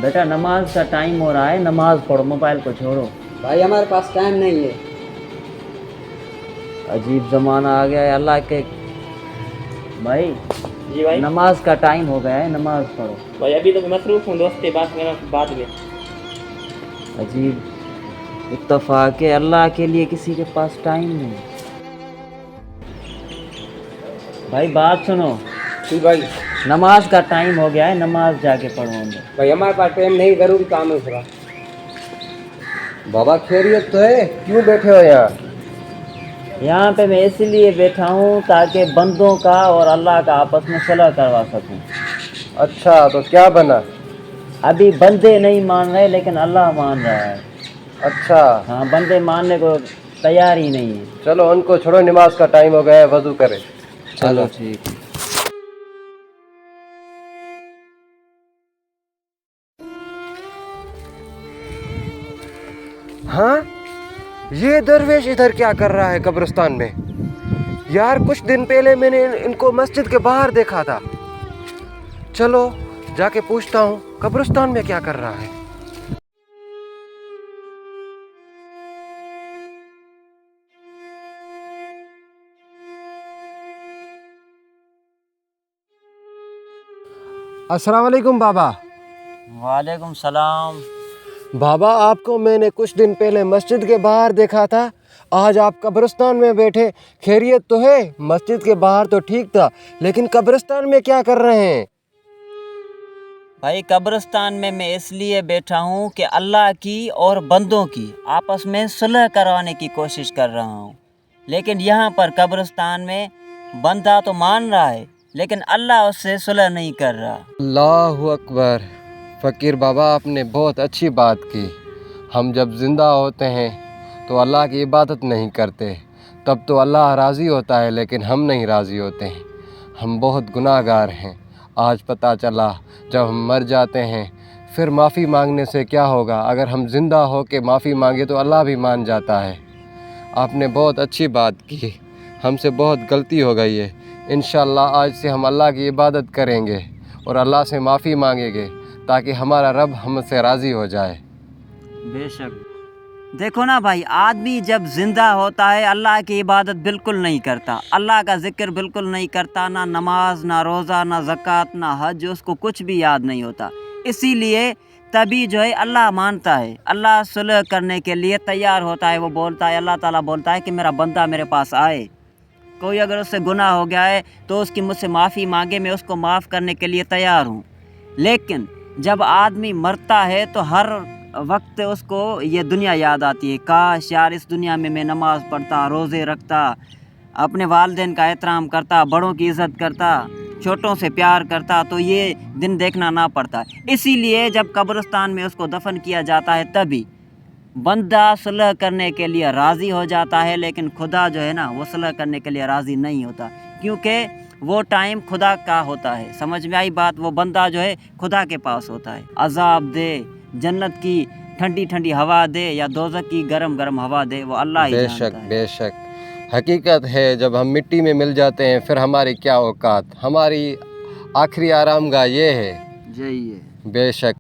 बेटा नमाज का टाइम हो रहा है, नमाज पढ़ो, मोबाइल को छोड़ो। भाई हमारे पास टाइम नहीं है। अजीब ज़माना आ गया है अल्लाह के भाई। जी भाई। नमाज का टाइम हो गया है, नमाज पढ़ो। भाई अभी तो मैं मसरूफ़ हूँ दोस्त से बात करना बाद में। अजीब इत्तफाक है, अल्लाह के लिए किसी के पास टाइम नहीं। भाई बात सुनो, जी भाई। नमाज का टाइम हो गया है, नमाज जाके पढ़ो अंदर। भाई हमारे पास टाइम नहीं, जरूरी काम है थोड़ा। बाबा खैरियत तो है, क्यों बैठे हो यहाँ? यहाँ पे मैं इसलिए बैठा हूँ ताकि बंदों का और अल्लाह का आपस में सलाह करवा सकूँ। अच्छा, तो क्या बना? अभी बंदे नहीं मान रहे लेकिन अल्लाह मान रहा है। अच्छा, हाँ, बंदे मानने को तैयार ही नहीं है। चलो उनको छोड़ो, नमाज का टाइम हो गया है, वजू करे। चलो ठीक है। हाँ, ये दरवेश इधर क्या कर रहा है कब्रिस्तान में? यार कुछ दिन पहले मैंने इनको मस्जिद के बाहर देखा था। चलो जाके पूछता हूँ कब्रिस्तान में क्या कर रहा है। अस्सलाम वालेकुम बाबा। वालेकुम सलाम। बाबा आपको मैंने कुछ दिन पहले मस्जिद के बाहर देखा था, आज आप कब्रिस्तान में बैठे, खैरियत तो है? मस्जिद के बाहर तो ठीक था, लेकिन कब्रिस्तान में क्या कर रहे हैं? भाई कब्रिस्तान में मैं इसलिए बैठा हूँ कि अल्लाह की और बंदों की आपस में सुलह करवाने की कोशिश कर रहा हूँ। लेकिन यहाँ पर कब्रिस्तान में बंदा तो मान रहा है लेकिन अल्लाह उससे सुलह नहीं कर रहा। अल्लाहु अकबर। फ़कीर बाबा आपने बहुत अच्छी बात की। हम जब ज़िंदा होते हैं तो अल्लाह की इबादत नहीं करते, तब तो अल्लाह राज़ी होता है, लेकिन हम नहीं राज़ी होते हैं। हम बहुत गुनाहगार हैं। आज पता चला जब हम मर जाते हैं फिर माफ़ी मांगने से क्या होगा? अगर हम ज़िंदा हो के माफ़ी मांगे तो अल्लाह भी मान जाता है। आपने बहुत अच्छी बात की, हमसे बहुत गलती हो गई है। इंशाअल्लाह आज से हम अल्लाह की इबादत करेंगे और अल्लाह से माफ़ी मांगेंगे ताकि हमारा रब हमसे राज़ी हो जाए। बेशक। देखो ना भाई, आदमी जब जिंदा होता है अल्लाह की इबादत बिल्कुल नहीं करता, अल्लाह का जिक्र बिल्कुल नहीं करता, ना नमाज, ना रोज़ा, ना ज़कात, ना हज, उसको कुछ भी याद नहीं होता। इसीलिए तभी जो है अल्लाह मानता है, अल्लाह सुलह करने के लिए तैयार होता है। वो बोलता है, अल्लाह ताला बोलता है कि मेरा बंदा मेरे पास आए। कोई अगर उससे गुनाह हो गया है तो उसकी मुझसे माफ़ी मांगे, मैं उसको माफ़ करने के लिए तैयार हूँ। लेकिन जब आदमी मरता है तो हर वक्त उसको ये दुनिया याद आती है। काश यार इस दुनिया में मैं नमाज़ पढ़ता, रोज़े रखता, अपने वालिदैन का एहतराम करता, बड़ों की इज़्ज़त करता, छोटों से प्यार करता, तो ये दिन देखना ना पड़ता। इसीलिए जब कब्रिस्तान में उसको दफन किया जाता है तभी बंदा सुलह करने के लिए राज़ी हो जाता है, लेकिन खुदा जो है ना वो सुलह करने के लिए राज़ी नहीं होता, क्योंकि वो टाइम खुदा का होता है। समझ में आई बात? वो बंदा जो है खुदा के पास होता है। अजाब दे, जन्नत की ठंडी ठंडी हवा दे या दोज़ख की गरम गरम हवा दे, वो अल्लाह ही जानता बेशक है। बेशक, हकीकत है जब हम मिट्टी में मिल जाते हैं फिर हमारी क्या औकात, हमारी आखिरी आरामगाह ये है। यही है। बेशक।